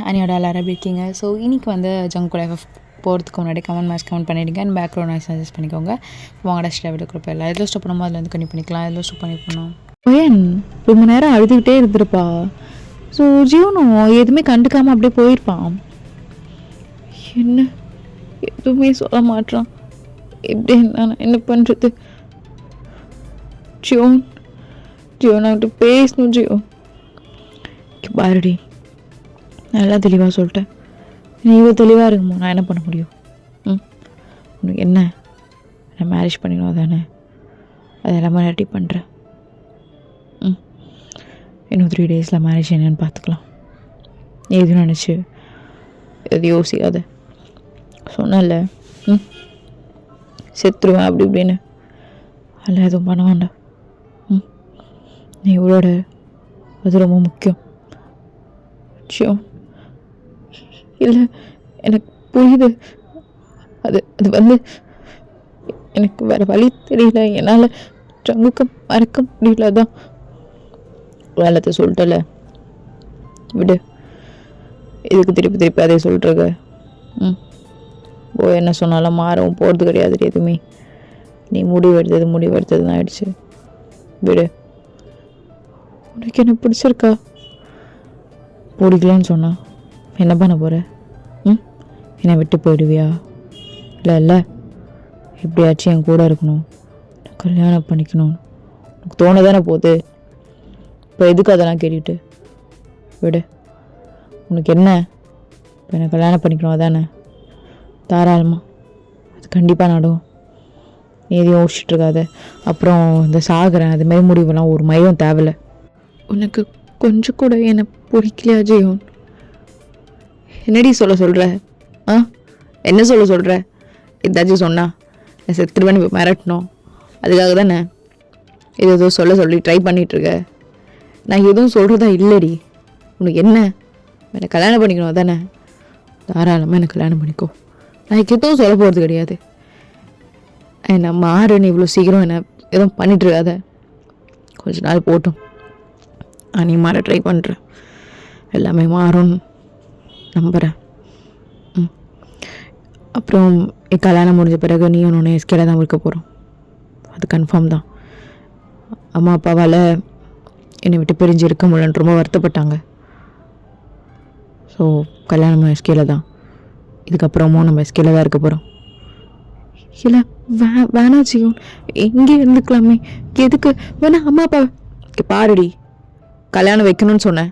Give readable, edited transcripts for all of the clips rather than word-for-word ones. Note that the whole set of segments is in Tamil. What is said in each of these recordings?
அனியோட எல்லாரும் எப்படி இருக்கீங்க? ஸோ இன்றைக்கி வந்து ஜங்க் லைஃப் போகிறதுக்கு முன்னாடி கமெண்ட் பண்ணிவிடுங்க அண்ட் பேக்ரவுண்ட் நாய்ஸ் சஜஸ்ட் பண்ணிக்கோங்க. வாங்கடா ஸ்டாப் எடுக்கிறப்ப எல்லாம் எதில் ஸ்டாப் பண்ணுமோ அதில் வந்து கண்டிப்பாக பண்ணிக்கலாம். எதில் ஸ்டாப் பண்ணி பண்ணோம். ஏன் ரொம்ப நேரம் அழுதுகிட்டே இருந்திருப்பா. ஸோ ஜீவனும் எதுவுமே கண்டுக்காமல் அப்படியே போயிருப்பான். என்ன எதுவுமே சொல்ல மாட்டான். எப்படி நான் என்ன பண்ணுறது? ஜியோன் அவன்கிட்ட பேசணும். ஜியோ பாருடி, நல்லா தெளிவாக சொல்லிட்டேன். நீ இவ்வளோ தெளிவாக இருக்குமோ நான் என்ன பண்ண முடியும்? உனக்கு என்ன, நான் மேரேஜ் பண்ணிடுவோம் தானே? அதெல்லாமே ரெடி பண்ணுறேன். இன்னும் 3 days மேரேஜ் என்னன்னு பார்த்துக்கலாம். எதுவும் நினச்சி எது யோசிக்காத. சொன்னல செத்துருவேன் அப்படி இப்படின்னு. அதில் எதுவும் பண்ண வேண்டாம். நீ இவளோட அது ரொம்ப முக்கியம். இல்லை, எனக்கு புரியுது. அது வந்து எனக்கு வேறு வழி தெரியல. என்னால் ஜங்குக்க மறக்க முடியல. தான் வேலத்தை சொல்லிட்டல, விடு. இதுக்கு திருப்பி அதே சொல்லிட்டுருக்க. என்ன சொன்னாலும் மாறவும் போகிறது கிடையாது எதுவுமே. நீ முடிவு எடுத்தது தான் ஆயிடுச்சு. விடு. உனக்கு என்ன பிடிச்சிருக்கா? பிடிக்கலன்னு சொன்னா என்ன பண்ண போகிற? என்னை விட்டு போயிடுவியா? இல்லை எப்படியாச்சும் என் கூட இருக்கணும், கல்யாணம் பண்ணிக்கணும் உனக்கு தோணதானே போகுது. இப்போ எதுக்கு அதெல்லாம் கேட்டுட்டு? விடு. உனக்கு என்ன, இப்போ என்னை கல்யாணம் பண்ணிக்கணும் அதானே? தாராளமாக, அது கண்டிப்பாக நடும். நீ எதையும் யோசிச்சுட்ருக்காத. அப்புறம் இந்த சாகிறேன் அதுமாரி முடிவெல்லாம் ஒரு மயம் தேவையில்லை. உனக்கு கொஞ்சம் கூட என்னை பிடிக்கலையா ஜெயோன்? என்னடி சொல்கிற? என்ன சொல்கிற? ஏதாச்சும் சொன்னா நான் செத்துருவேன்னு இப்போ மிரட்டணும். அதுக்காக தானே ஏதோ சொல்லி ட்ரை பண்ணிகிட்ருக்க. நான் எதுவும் சொல்கிறதா இல்லைடி. உனக்கு என்ன, என்னை கல்யாணம் பண்ணிக்கணும் தானே? தாராளமாக என்னை கல்யாணம் பண்ணிக்கோ. நான் எதுவும் சொல்ல போகிறது கிடையாது. என்னை மாறுன்னு இவ்வளோ சீக்கிரம் என்னை எதுவும் பண்ணிகிட்ருக்காத. கொஞ்ச நாள் போட்டும். நீ மாற ட்ரை பண்ணுறேன். எல்லாமே மாறும்னு நம்புகிறேன். அப்புறம் கல்யாணம் முடிஞ்ச பிறகு நீ ஒன்று எஸ்கேல தான் இருக்க போகிறோம். அது கன்ஃபார்ம் தான். அம்மா அப்பாவால் என்னை விட்டு பிரிஞ்சு இருக்க முடியலன்னு ரொம்ப வருத்தப்பட்டாங்க. ஸோ கல்யாணம் எஸ்கேல தான். இதுக்கப்புறமும் நம்ம எஸ்கேல தான் இருக்க போகிறோம். இல்லை வேணாம் ஜியோன், எங்கே இருந்துக்கலாமே. எதுக்கு வேணா? அம்மா அப்பா பாருடி, கல்யாணம் வைக்கணும்னு சொன்னேன்.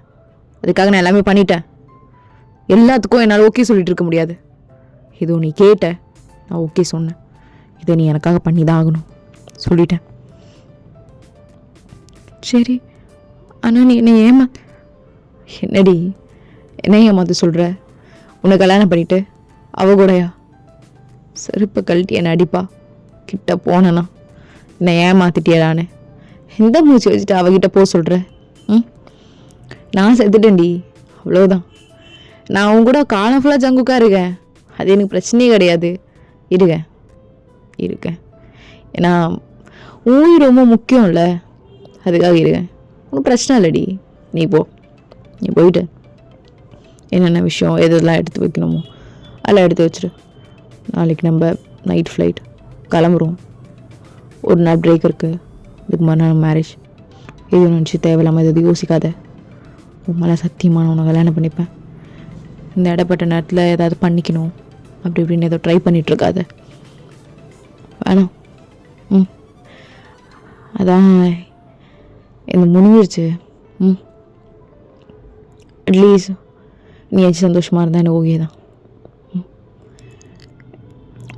அதுக்காக நான் எல்லாமே பண்ணிட்டேன். எல்லாத்துக்கும் என்னால் ஓகே சொல்லிட்டு இருக்க முடியாது. இதோ நீ கேட்ட, நான் ஓகே சொன்னேன். இதை நீ எனக்காக பண்ணி தான் ஆகணும் சொல்லிட்டேன். சரி, ஆனால் நீ என்னை என்னடி என்ன ஏமாத்து சொல்கிற? உன்னை கல்யாணம் பண்ணிட்டு அவ கூடயா? செருப்பை கழட்டி என்னை அடிப்பா கிட்ட போனேன்னா. என்னை ஏமாத்திட்டியடான்னு எந்த மூச்சு வச்சுட்டு அவகிட்ட போக சொல்கிற? நான் செத்துட்டேன்டி, அவ்வளோதான். நான் அவங்க கூட காலம் ஃபுல்லாக ஜங்குக்கா இருக்கேன். அது எனக்கு பிரச்சனையே கிடையாது. இருக்கேன். ஏன்னா உயிர் ரொம்ப முக்கியம் இல்லை, அதுக்காக இருக்கேன். ஒன்றும் பிரச்சனை இல்லைடி. நீ போயிட்டு என்னென்ன விஷயம் எதெல்லாம் எடுத்து வைக்கணுமோ அதெல்லாம் எடுத்து வச்சிரு. நாளைக்கு நம்ம நைட் ஃப்ளைட் கிளம்புறோம். ஒரு நாள் பிரேக் இருக்குது. இதுக்கு மறுநாள் மேரேஜ். இது நினச்சி தேவையில்லாமல் எதாவது யோசிக்காத. உண்மையில சத்தியமான உன்னை கல்யாணம் பண்ணிப்பேன். இந்த இடப்பட்ட நேரத்தில் ஏதாவது பண்ணிக்கணும் அப்படி இப்படின்னு ஏதோ ட்ரை பண்ணிகிட்ருக்காத. வேணாம். அதான் எனக்கு முடிஞ்சிருச்சு. அட்லீஸ்ட் நீ ஏதாச்சும் சந்தோஷமாக இருந்தால் எனக்கு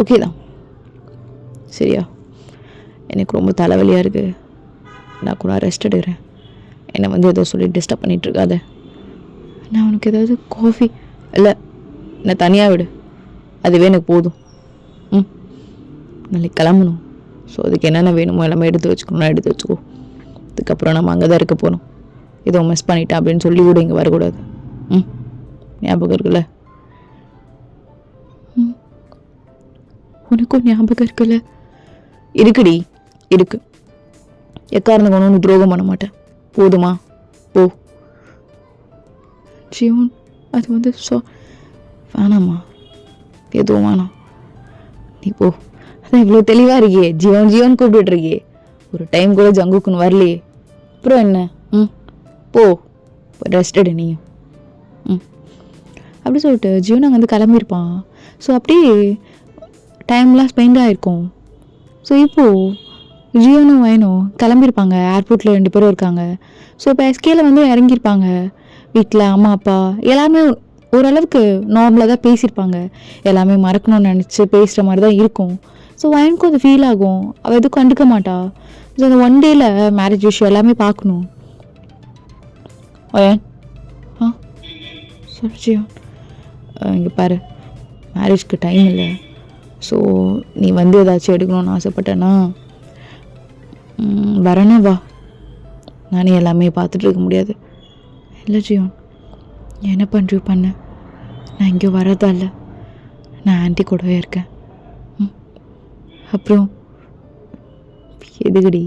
ஓகே தான். சரியா? எனக்கு ரொம்ப தலைவலியாக இருக்குது. நான் கூட ரெஸ்ட் எடுக்கிறேன். என்னை வந்து ஏதோ சொல்லி டிஸ்டர்ப் பண்ணிகிட்ருக்காத. நான் உனக்கு ஏதாவது காஃபி இல்லை, என்னை தனியாக விடு, அதுவே எனக்கு போதும். நாளைக்கு கிளம்பணும். ஸோ அதுக்கு என்னென்ன வேணுமோ எல்லாமே எடுத்து வச்சுக்கோ. அதுக்கப்புறம் நம்ம அங்கே தான் இருக்க போகிறோம். ஏதோ மிஸ் பண்ணிட்டேன் அப்படின்னு சொல்லி கூட இங்கே வரக்கூடாது. ஞாபகம் இருக்குல்ல? உனக்கும் ஞாபகம் இருக்குல்ல? இருக்குடி, இருக்கு. எக்காரணம் ஒன்று துரோகம் பண்ண மாட்டேன். போதுமா? போ. ஜீவன், அது வந்து வேணாம்மா, எதுவும் வேணாம், நீ போ. அதான் இவ்வளோ தெளிவாக இருக்கியே, ஜீவன் ஜீவன் கூப்பிட்டுருக்கியே, ஒரு டைம் கூட ஜங்குக்குன்னு வரலையே, அப்புறம் என்ன? போ, ரெஸ்ட் எடு நீயும். அப்படி சொல்லிட்டு ஜீவன் அங்கே வந்து கிளம்பியிருப்பான். ஸோ அப்படியே டைம்லாம் ஸ்பெண்ட் ஆகிருக்கும். ஸோ இப்போது ஜியோனும் வயனும் கிளம்பியிருப்பாங்க. ஏர்போர்ட்டில் 2 பேரும் இருக்காங்க. ஸோ இப்போ எஸ்கேல வந்து இறங்கியிருப்பாங்க. வீட்டில் அம்மா அப்பா எல்லாருமே ஓரளவுக்கு நார்மலாக தான் பேசியிருப்பாங்க. எல்லாமே மறக்கணும்னு நினச்சி பேசுகிற மாதிரி தான் இருக்கும். ஸோ வயனுக்கும் அது ஃபீல் ஆகும். அவள் எதுவும் கண்டுக்க மாட்டா. ஸோ அந்த 1 டேயில் மேரேஜ் விஷயம் எல்லாமே பார்க்கணும். வயன் சொல்லு ஜியோன், இங்கே பாரு, மேரேஜ்க்கு டைம் இல்லை. ஸோ நீ வந்து ஏதாச்சும் எடுக்கணும்னு ஆசைப்பட்டேன்னா வரேன்னா வா, நானே எல்லாமே பார்த்துட்டு இருக்க முடியாது. இல்லை ஜியோன், என்ன பண்ணுறியோ பண்ண, நான் இங்கே வரதா இல்லை, நான் ஆன்ட்டி கூடவே இருக்கேன். அப்புறம் எதுக்கடி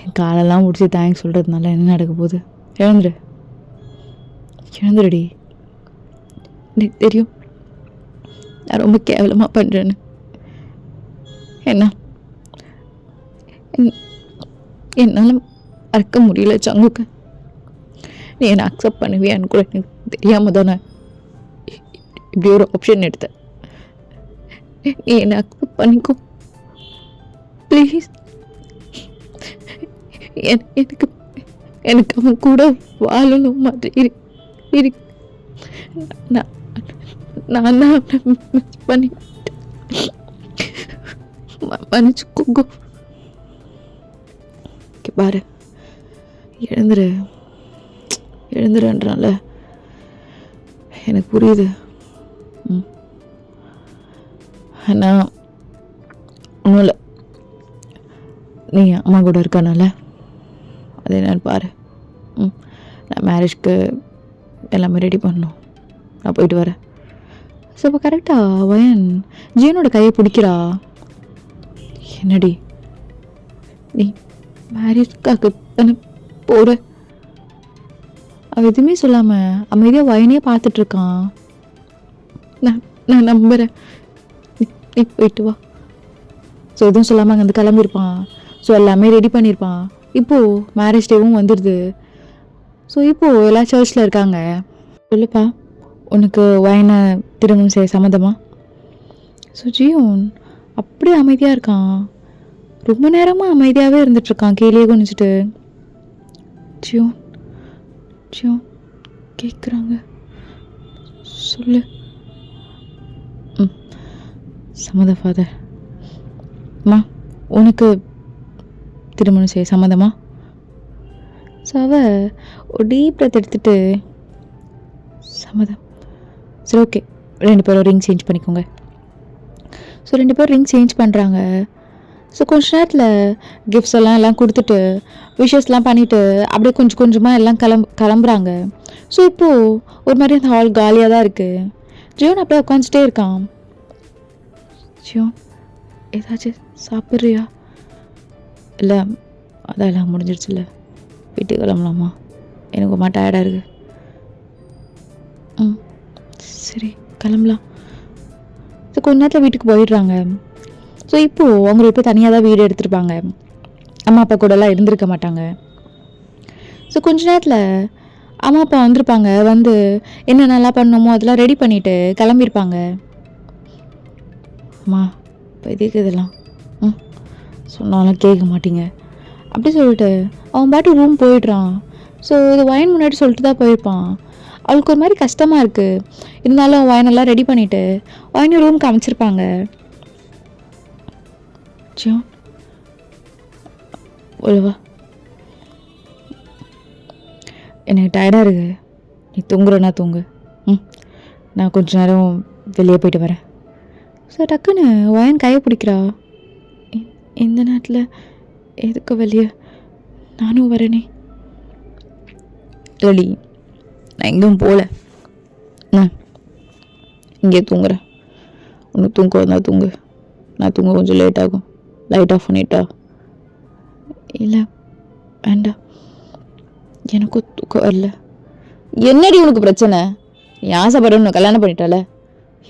என் காலெல்லாம் முடிச்சு தேங்க்ஸ் சொல்கிறதுனால என்ன நடக்க போகுது? எழுந்துருடி. எனக்கு தெரியும் நான் ரொம்ப கேவலமாக பண்ணுறேன்னு. என்னால் மறக்க முடியல சங்குக்கு. நீ என்னை அக்செப்ட் பண்ணுவியான்னு கூட எனக்கு தெரியாமல் தானே இப்படி ஒரு ஆப்ஷன் எடுத்தேன். நீ என்னை அக்செப்ட் பண்ணிக்கோ ப்ளீஸ். எனக்கு எனக்கு அவன் கூட வாழணும் மாதிரி இருக்கு. நான் தான் மிஸ் பண்ணி மன்னிச்சுக்கோங்க. பாரு, எழுந்துருன்றால எனக்கு புரியுது. ஆனால் ஒன்றும் இல்லை, நீ அம்மா கூட இருக்கானால அது என்னன்னு பாரு. நான் மேரேஜ்க்கு எல்லாமே ரெடி பண்ணணும், நான் போயிட்டு வரேன். ஸோ இப்போ கரெக்டாக வயன் ஜீவனோட கையை பிடிக்கிறா. என்னடி நீ மேரேஜ்க்காக தானே போகிற? அவள் எதுவுமே சொல்லாமல் அமைதியாக வயனே பார்த்துட்ருக்கான். நான் நம்புகிறேன், நீ போயிட்டு வா. ஸோ எதுவும் சொல்லாமல் அங்கே வந்து கிளம்பியிருப்பான். ஸோ எல்லாமே ரெடி பண்ணியிருப்பான். இப்போது மேரேஜ் டேவும் வந்துடுது. ஸோ இப்போது எல்லா சர்ச்சில் இருக்காங்க. சொல்லுப்பா, உனக்கு வயனை திருமணம் செய்ய சம்மதமா? ஸோ ஜியோன் அப்படியே அமைதியாக இருக்கான். ரொம்ப நேரமாக அமைதியாகவே இருந்துகிட்ருக்கான், கீழே குனிச்சிட்டு. ஜியோன் ஜியோன் கேட்குறாங்க, சொல்லு. சம்மதம் ஃபாதர். அம்மா, உனக்கு திருமணம் செய்ய சம்மதமா? ஸோ அவள் ஒரு டீப் பிரெத் எடுத்துகிட்டு சம்மதம். சரி, ஓகே, 2 பேரும் ரிங் சேஞ்ச் பண்ணிக்கோங்க. ஸோ 2 பேரும் ரிங் சேஞ்ச் பண்ணுறாங்க. ஸோ கொஞ்ச நேரத்தில் கிஃப்ட்ஸ் எல்லாம் கொடுத்துட்டு விஷஸ்லாம் பண்ணிவிட்டு அப்படியே கொஞ்சம் கொஞ்சமாக எல்லாம் கிளம்புறாங்க. ஸோ இப்போது ஒரு மாதிரி அந்த ஹால் காலியாக தான் இருக்குது. ஜியோன் அப்படியே உட்காந்துட்டே இருக்கான். ஜியோன், ஏதாச்சும் சாப்பிட்றியா? இல்லை, அதெல்லாம் முடிஞ்சிடுச்சுல்ல, வீட்டுக்கு கிளம்பலாமா? எனக்கு ரொம்ப டயர்டாக இருக்குது. சரி, கிளம்பலாம். ஸோ கொஞ்ச நேரத்தில் வீட்டுக்கு போயிடுறாங்க. ஸோ இப்போது அவங்க இப்போ தனியாக தான் வீடு எடுத்துருப்பாங்க. அம்மா அப்பா கூடலாம் இருந்திருக்க மாட்டாங்க. ஸோ கொஞ்ச நேரத்தில் அம்மா அப்பா வந்திருப்பாங்க. வந்து என்ன நல்லா பண்ணணுமோ அதெல்லாம் ரெடி பண்ணிவிட்டு கிளம்பியிருப்பாங்க. அம்மா, இப்போ எதுக்கு இதெல்லாம் சொன்னாலும் கேட்க மாட்டீங்க அப்படி சொல்லிட்டு அவன் பாட்டு ரூம் போயிடுறான். ஸோ இது வயன் முன்னாடி சொல்லிட்டு தான் போயிருப்பான். அவளுக்கு ஒரு மாதிரி கஷ்டமாக இருக்குது. இருந்தாலும் வயனெல்லாம் ரெடி பண்ணிவிட்டு வயனை ரூமுக்கு அமைச்சிருப்பாங்க. ஜியோன், உள்ளவா, எனக்கு டயர்டாக இருக்குது, நீ தூங்குறனா தூங்கு. நான் கொஞ்ச நேரம் வெளியே போயிட்டு வரேன். ஸோ டக்குன்னு வயன் கையை பிடிக்கிறா. இந்த நேரத்தில் எதுக்கு வெளியே? நானும் வரேனே. இல்லடி, நான் எங்கேயும் போகல, நான் இங்கே தூங்குறேன். ஒன்று தூங்க வந்தால் தூங்கு, நான் தூங்க கொஞ்சம் லேட் ஆகும். லைட் ஆஃப் பண்ணிட்டா? இல்லை வேண்டாம், எனக்கும் தூக்கம் வரல, என்னடி உனக்கு பிரச்சனை? நீ ஆசைப்படுற உன்னை கல்யாணம் பண்ணிட்டால,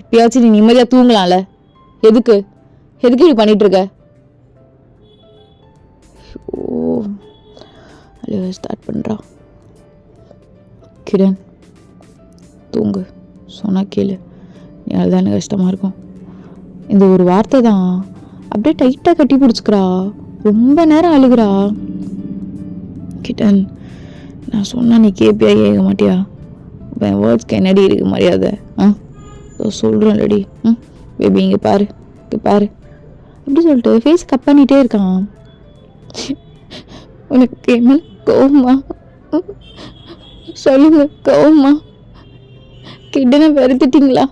இப்பயாச்சும் நீ நிம்மதியாக தூங்கலாம்ல. எதுக்கு எதுக்கு இப்படி பண்ணிட்டு இருக்க? ஓ அழுக ஸ்டார்ட் பண்ணுறா. கிரண் தூங்கு, சொன்னா கேளு. நீ அதுதானே கஷ்டமாக இருக்கும். இந்த ஒரு வார்த்தை தான் அப்படியே டைட்டாக கட்டி பிடிச்சிக்கிறா. ரொம்ப நேரம் அழுகுறா. கிட்டன், நான் சொன்னா நீ கேட்பியா கேட்க மாட்டியா? என் வேர்ட்ஸ்க்கு என்னடி இருக்கு மரியாதை? சொல்கிறேன் லடி. பேபி இங்கே பாரு, இங்கே பாரு அப்படி சொல்லிட்டு ஃபேஸ் கட் பண்ணிகிட்டே இருக்கான். உனக்கு என்ன கோவமா? சொல்லுங்க, கோவமா? கிட்டனை வெறுத்துட்டிங்களா?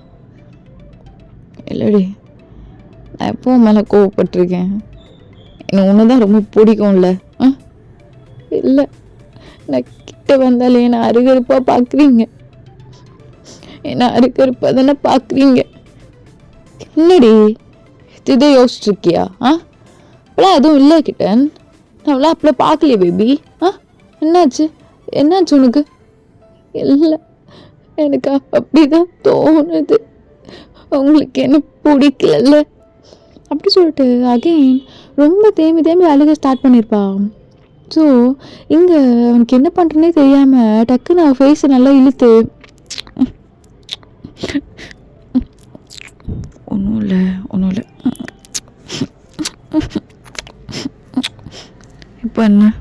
இல்லடி, நான் எப்போ மேலே கோவப்பட்டிருக்கேன்? எனக்கு ஒன்று தான் ரொம்ப பிடிக்கும்ல. இல்லை, நான் கிட்ட வந்தாலே என்னை அருகருப்பாக பார்க்குறீங்க. என்னை அருகருப்பாக தானே பார்க்குறீங்க. என்னடி இதை யோசிச்சுருக்கியா? அப்பெல்லாம் எதுவும் இல்லை கிட்டன். நம்மளாம் அப்பெல்லாம் பார்க்கலையே பேபி. என்னாச்சு என்னாச்சு உனக்கு? இல்லை, எனக்கு அப்படிதான் தோணுது. உங்களுக்கு என்ன பிடிக்கல அப்படி சொல்லிட்டு அகெயின் ரொம்ப தேம்பி தேம்பி அழுக ஸ்டார்ட் பண்ணியிருப்பா. ஸோ இங்கே அவனுக்கு என்ன பண்ணுறனே தெரியாமல் டக்குன்னு அவன் ஃபேஸை நல்லா இழுத்து, ஒன்றும் இல்லை ஒன்றும் இல்லை, இப்போ என்ன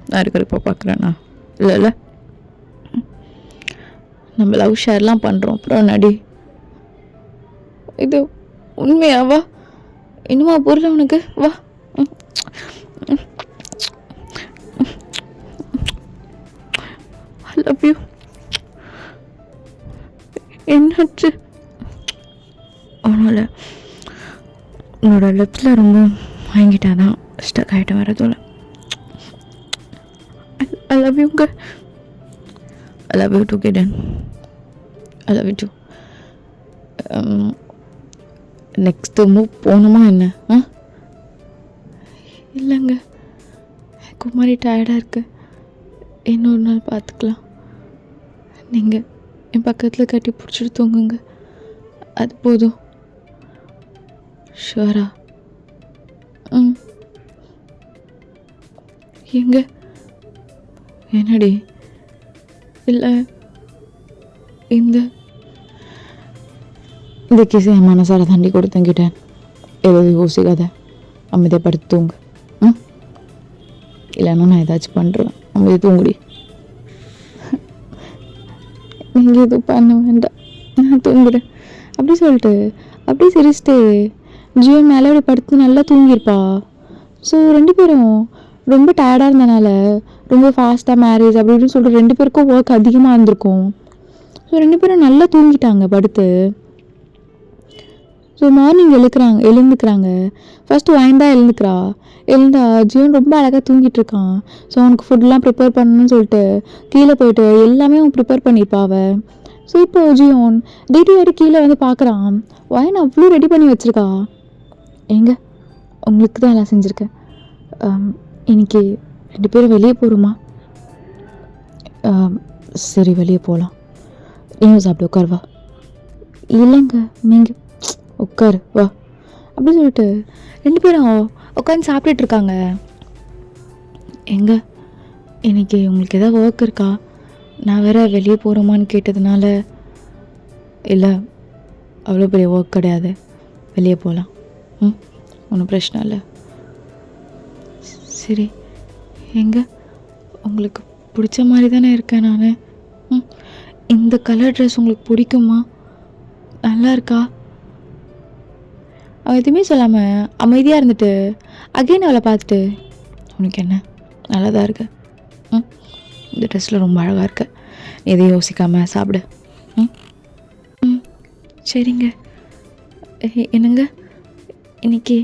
நான் இருக்கிறப்ப பார்க்குறேண்ணா? இல்லை இல்லை, நம்ம லவ் ஷேர்லாம் பண்ணுறோம், அப்புறம் நடி. இது உண்மையாவா? இன்னுமா புரியல உனக்கு? வா. ஐ லவ் யூ. என்னாச்சு? ஒன்றும் இல்லை, உன்னோட லிப்ஸில் ரொம்ப வாங்கிட்டாதான் ஸ்டக் ஆகிட்டு வரதுல. ஐ லவ் யூங்க. ஐ லவ் யூ டூ கிடன். I love you too. Next move போகணுமா என்ன? இல்லைங்க, எனக்கு மாதிரி டயர்டாக இருக்கு. இன்னொரு நாள் பார்த்துக்கலாம். நீங்கள் என் பக்கத்தில் கட்டி பிடிச்சிட்டு தூங்குங்க, அது போதும். ஷுவரா? எங்க? என்னடி? இல்லை, இந்த கேஸை என் மனசார தாண்டி கொடுத்தங்கிட்டேன். ஏதாவது யோசிக்காத, அமைதியாக படுத்து தூங்கு. இல்லைன்னா நான் ஏதாச்சும் பண்ணுறேன். அமைதியாக தூங்குடி. நீங்கள் எதுவும் பண்ண வேண்டாம், நான் தூங்குறேன் அப்படி சொல்லிட்டு அப்படியே சிரிச்சிட்டு ஜியோ மேலே அப்படி படுத்து நல்லா தூங்கியிருப்பா. ஸோ ரெண்டு பேரும் ரொம்ப டயர்டாக இருந்தனால ரொம்ப ஃபாஸ்ட்டாக மேரேஜ் அப்படி இப்படின்னு சொல்லிட்டு ரெண்டு பேருக்கும் ஒர்க் அதிகமாக இருந்திருக்கும். ஸோ ரெண்டு பேரும் நல்லா தூங்கிட்டாங்க படுத்து. ஸோ மார்னிங் எழுந்துக்கிறாங்க. ஃபஸ்ட்டு வாய்ந்தா எழுந்தா ஜியோன் ரொம்ப அழகாக தூங்கிட்டு இருக்கான். ஸோ அவனுக்கு ஃபுட்லாம் ப்ரிப்பேர் பண்ணணும்னு சொல்லிட்டு கீழே போயிட்டு எல்லாமே அவன் ப்ரிப்பேர் பண்ணியிருப்பா அவள். ஸோ இப்போ ஜியோன் டேடி கீழே வந்து பார்க்குறான். வாயின் அவ்வளோ ரெடி பண்ணி வச்சுருக்கா. எங்க உங்களுக்கு தான் எல்லாம் செஞ்சுருக்கேன். இன்னைக்கு ரெண்டு பேரும் வெளியே போகிறோமா? சரி, வெளியே போகலாம். நீயும் சாப்பிட்டு உட்காருவா. இல்லைங்க, நீங்கள் உட்காரு வா அப்படி சொல்லிட்டு ரெண்டு பேரும் உட்காந்து சாப்பிட்டுட்டு இருக்காங்க. எங்க இன்னைக்கு உங்களுக்கு எதாவது ஒர்க் இருக்கா? நான் வேற வெளியே போகிறோமான்னு கேட்டதுனால, இல்லை அவ்வளோ பெரிய ஒர்க் கிடையாது, வெளியே போகலாம். ஒன்றும் பிரச்சனை இல்லை. சரி, எங்க உங்களுக்கு பிடிச்ச மாதிரி தானே இருக்கேன் நான். இந்த கலர் ட்ரெஸ் உங்களுக்கு பிடிக்குமா? நல்லா இருக்கா? அவன் எதுவுமே சொல்லாமல் அமைதியாக இருந்துட்டு அகைன் அவளை பார்த்துட்டு, உனக்கு என்ன, நல்லா தான் இருக்கு, இந்த ட்ரெஸ்ஸில் ரொம்ப அழகாக இருக்கு, எதையும் யோசிக்காமல் சாப்பிடு. சரிங்க. என்னங்க இன்னைக்கு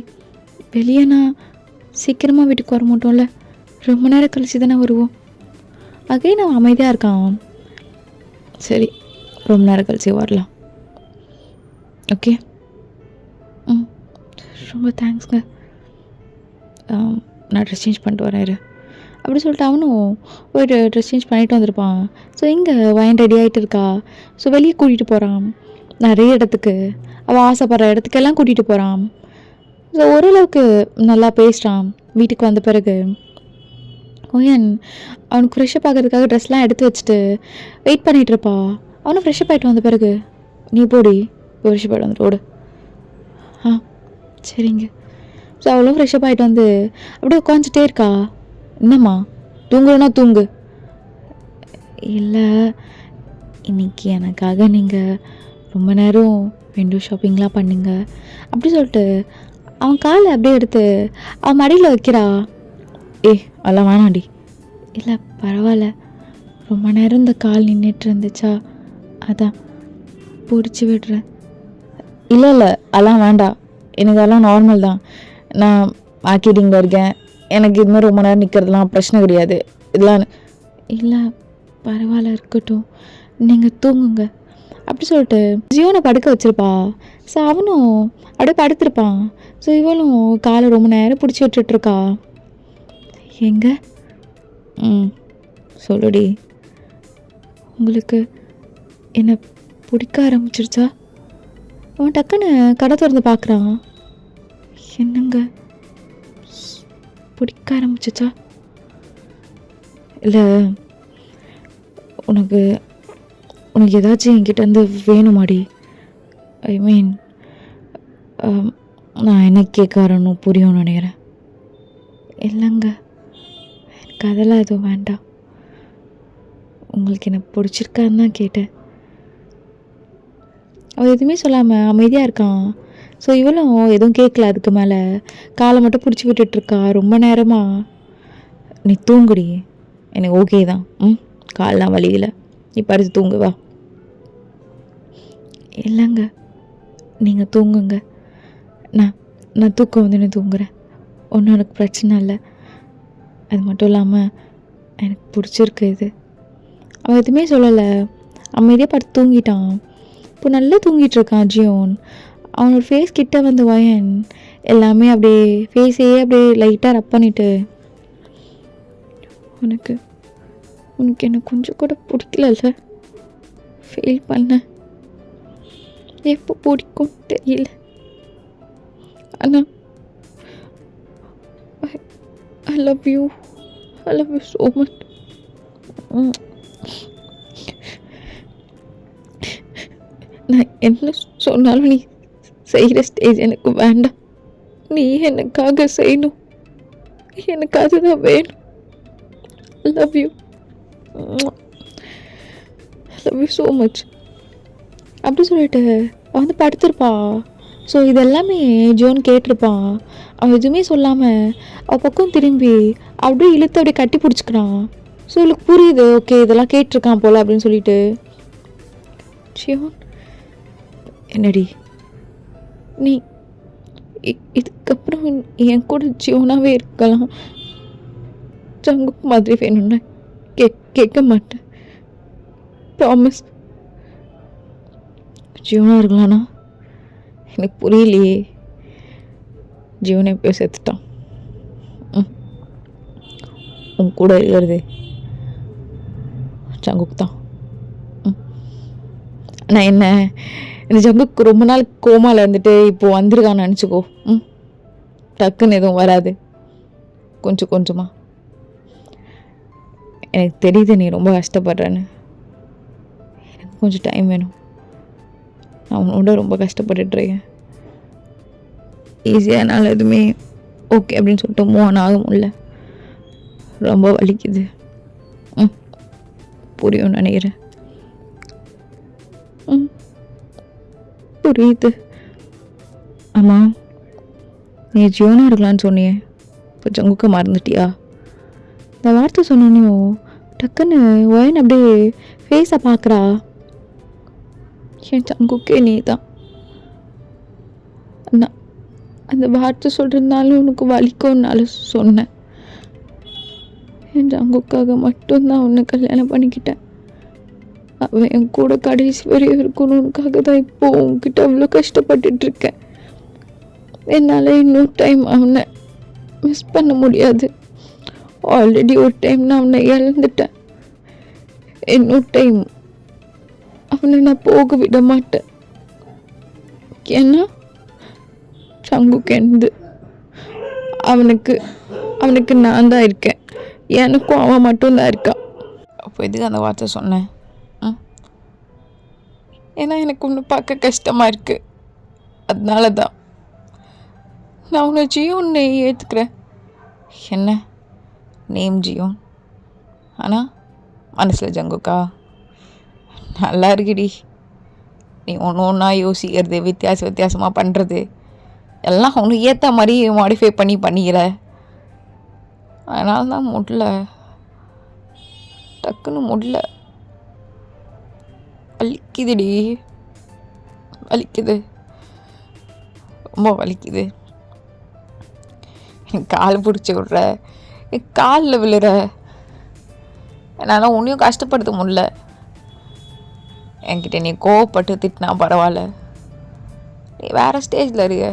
வெளியே நான் சீக்கிரமாக வீட்டுக்கு வர மாட்டோம்ல, ரொம்ப நேரம் கழிச்சு தானே வருவோம். அகைன் அவன் அமைதியாக இருக்கான். சரி, ரொம்ப நேரம் கழிச்சு வரலாம். ஓகே. ரொம்ப தேங்க்ஸ்ங்க. நான் ட்ரெஸ் சேஞ்ச் பண்ணிட்டு வரேன். அப்படி சொல்லிட்டு அவனும் போய்ட்டு ட்ரெஸ் சேஞ்ச் பண்ணிட்டு வந்திருப்பான். ஸோ இங்கே வயன் ரெடி ஆகிட்டு இருக்கா. ஸோ வெளியே கூட்டிகிட்டு போகிறான், நிறைய இடத்துக்கு, அவள் ஆசைப்படுற இடத்துக்கெல்லாம் கூட்டிகிட்டு போகிறான். ஸோ ஓரளவுக்கு நல்லா பேசுகிறான். வீட்டுக்கு வந்த பிறகு ஓயன் அவனுக்கு ஃப்ரெஷ்ஷப் ஆகிறதுக்காக ட்ரெஸ்லாம் எடுத்து வச்சுட்டு வெயிட் பண்ணிகிட்டு இருப்பா. அவனும் ஃப்ரெஷ்ஷப் ஆகிட்டு வந்த பிறகு நீ போடி ஃப்ரெஷ்ஷப் ஆகிட்டு வந்துட்டு ஓடு. ஆ சரிங்க. ஸோ அவளும் ஃப்ரெஷ்ஷப் ஆகிட்டு வந்து அப்படியே உட்காந்துட்டே இருக்கா. என்னம்மா தூங்குறனா தூங்கு. இல்லை இன்னைக்கு எனக்காக நீங்கள் ரொம்ப நேரம் விண்டோ ஷாப்பிங்லாம் பண்ணுங்க அப்படி சொல்லிட்டு அவன் காலை அப்படியே எடுத்து அவன் மடியில் வைக்கிறா. அதெல்லாம் வேணாண்டி. இல்லை பரவாயில்ல, ரொம்ப நேரம் இந்த கால் நின்றுட்டு இருந்துச்சா அதான் பிடிச்சி விடுறேன். இல்லை அதெல்லாம் வேண்டாம், எனக்கு அதெல்லாம் நார்மல் தான். நான் மார்க்கெட்டிங்கில் இருக்கேன், எனக்கு இதுமாதிரி ரொம்ப நேரம் நிற்கிறதுலாம் பிரச்சனை கிடையாது. இதெல்லாம் இல்லை பரவாயில்ல இருக்கட்டும், நீங்கள் தூங்குங்க அப்படி சொல்லிட்டு ஜியோனை படுக்க வச்சுருப்பா. ஸோ அவனும் அப்படியே படுத்திருப்பான். ஸோ இவளும் காலை ரொம்ப நேரம் பிடிச்சி விட்டுட்ருக்கா. எங்க சொல்லுடி, உங்களுக்கு என்னை பிடிக்க ஆரம்பிச்சிருச்சா? அவன் டக்குன்னு கடை திறந்து பார்க்குறான். என்னங்க பிடிக்க ஆரம்பிச்சிச்சா? இல்லை உனக்கு ஏதாச்சும் என்கிட்டேருந்து வேணுமாடி? ஐ மீன் நான் என்ன கேட்க வரேன்னு புரியும்னு நினைக்கிறேன். இல்லைங்க, எனக்கு அதெல்லாம் எதுவும் வேண்டாம். உங்களுக்கு என்ன பிடிச்சிருக்கான்னு தான் கேட்டேன். அவள் எதுவுமே சொல்லாமல் அமைதியாக இருக்கான். ஸோ இவளும் எதுவும் கேட்கல. அதுக்கு மேலே காலை மட்டும் பிடிச்சி விட்டுட்ருக்கா ரொம்ப நேரமாக. நீ தூங்குடி, எனக்கு ஓகே தான். காலெலாம் வலியில், நீ படுத்து தூங்குவா. இல்லைங்க நீங்கள் தூங்குங்க, நான் தூக்கம் வந்து தூங்குறேன், ஒன்றும் எனக்கு பிரச்சனை இல்லை. அது மட்டும் இல்லாமல் எனக்கு பிடிச்சிருக்கு இது. அவன் எதுவுமே சொல்லலை, அமைதியாக படுத்து தூங்கிட்டான். இப்போ நல்லா தூங்கிட்டுருக்கான் ஜியோன். அவனோட ஃபேஸ் கிட்ட வந்து வயன் எல்லாமே அப்படியே ஃபேஸே அப்படியே லைட்டாக ரப் பண்ணிவிட்டு, உனக்கு என்ன கொஞ்சம் கூட பிடிக்கல, ஃபீல் பண்ண எப்போ பிடிக்கும் தெரியல, ஆனால் I love you so much. நான் என்ன சொன்னாலும் நீ செய்கிற ஸ்டேஜ் எனக்கு வேண்டாம். நீ எனக்காக செய்யணும், எனக்கு அதுதான் வேணும். love you so much அப்படி சொல்லிட்டு அவன் வந்து படுத்திருப்பா. ஸோ இதெல்லாமே ஜோன் கேட்டிருப்பான். அவன் எதுவுமே சொல்லாமல் அவள் பக்கம் திரும்பி அப்படியே இழுத்து அப்படியே கட்டி பிடிச்சிக்கிறான். ஸோ இவளுக்கு புரியுது, ஓகே இதெல்லாம் கேட்டிருக்கான் போல் அப்படின்னு சொல்லிட்டு. ஜியோன் என்னடி நீ இதுக்கப்புறம் என் கூட ஜியோனாகவே இருக்கலாம், ஜங்குக் மாதிரி வேணும்னு கேட்க மாட்டேன், ப்ராமிஸ். ஜியோனாக இருக்கலாம்னா எனக்கு புரியலையே. ஜீவனை எப்போ செத்துட்டான், உன் கூட இருக்கிறது ஜங்குக் தான். நான் என்ன இந்த ஜங்குக் ரொம்ப நாள் கோமாவில் இருந்துட்டு இப்போது வந்திருக்கான்னு நினச்சிக்கோ. டக்குன்னு எதுவும் வராது, கொஞ்சம் கொஞ்சமாக. எனக்கு தெரியுது நீ ரொம்ப கஷ்டப்படுறேன்னு, எனக்கு கொஞ்சம் டைம் வேணும். நான் உன்னோட ரொம்ப கஷ்டப்பட்டுட்ருக்கேன். ஈஸியாக என்னால் எதுவுமே ஓகே அப்படின்னு சொல்லிட்டு மூவ் ஆன் ஆக முடியல, ரொம்ப வலிக்குது. புரியும் நினைக்கிறேன். புரியுது. ஆமாம், நீ ஜியோனாக இருக்கலான்னு சொன்னியே, இப்போ ஜங்குக்க மறந்துட்டியா? இந்த வார்த்தை சொன்னோன்னையும் டக்குன்னு ஒயன் அப்படியே ஃபேஸை பார்க்குறா. என் ஜங்குக்கே நீ தான். நான் அந்த வார்த்தை சொல்கிறதுனால உனக்கு வலிக்கும்னால சொன்னேன். என் ஜங்குக்காக மட்டும்தான் உன்னை கல்யாணம் பண்ணிக்கிட்டேன். அவன் என் கூட கடைசி வரையும் இருக்கணும்னுக்காக தான் இப்போ உன்கிட்ட அவ்வளோ கஷ்டப்பட்டுட்ருக்கேன். என்னால் இன்னொரு டைம் அவனை மிஸ் பண்ண முடியாது. ஆல்ரெடி ஒரு டைம் நான் அவனை இழந்துட்டேன். இன்னொரு டைம் அவனை நான் போக விட மாட்டேன். ஏன்னா சங்குக்கு அவனுக்கு நான் தான் இருக்கேன். எனக்கும் அவன் மட்டும்தான் இருக்கான். அப்போ எதுக்கு அந்த வார்த்தை சொன்னேன்? ஏன்னா எனக்கு ஒன்று பார்க்க கஷ்டமாக இருக்குது. அதனால தான் நான் உன்னை ஜியோன்னு ஏற்றுக்கிறேன். என்ன நேம் ஜியோன், ஆனால் மனசில் ஜங்குக்கா? நல்லா இருக்குடி. நீ ஒன்று ஒன்றா யோசிக்கிறது, வித்தியாசமாக பண்ணுறது எல்லாம் உனக்கு ஏற்ற மாதிரி மாடிஃபை பண்ணிக்கிற. அதனால தான் முடியல, டக்குன்னு முடியல. வலிக்குதுடி, வலிக்குது, ரொம்ப வலிக்குது. என் கால் பிடிச்சி விட்ற, என் காலில் விழுற. என்னால் உன்னையும் கஷ்டப்படுத்த முடியல. என்கிட்ட நீ கோவப்பட்டு திட்டினா பரவாயில்ல, நீ வேறு ஸ்டேஜில் இருக்க.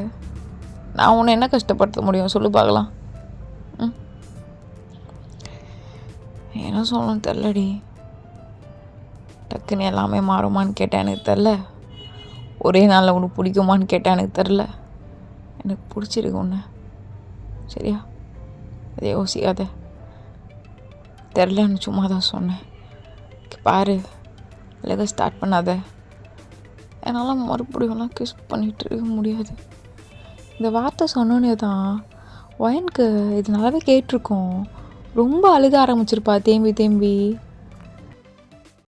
நான் உன்னை என்ன கஷ்டப்படுத்த முடியும் சொல்லு பார்க்கலாம். என்ன சொல்லணும் தெரிலடி. டக்குன்னு எல்லாமே மாறுமான்னு கேட்டேன், எனக்கு தெரில. ஒரே நாளில் உனக்கு பிடிக்குமான்னு கேட்டேன், எனக்கு தெரில. எனக்கு பிடிச்சிருக்கு உன்னை, சரியா? அதை யோசிக்காத. தெரிலன்னு சும்மா தான் சொன்னேன். பாரு, இல்லைங்க ஸ்டார்ட் பண்ணாத. என்னால் மறுபடியும்லாம் கிஸ் பண்ணிகிட்டு இருக்க முடியாது. இந்த வார்த்தை சொன்னோன்னே தான் ஒயனுக்கு இது நல்லாவே கேட்டிருக்கோம். ரொம்ப அழுக ஆரம்பிச்சிருப்பா தேம்பி தேம்பி.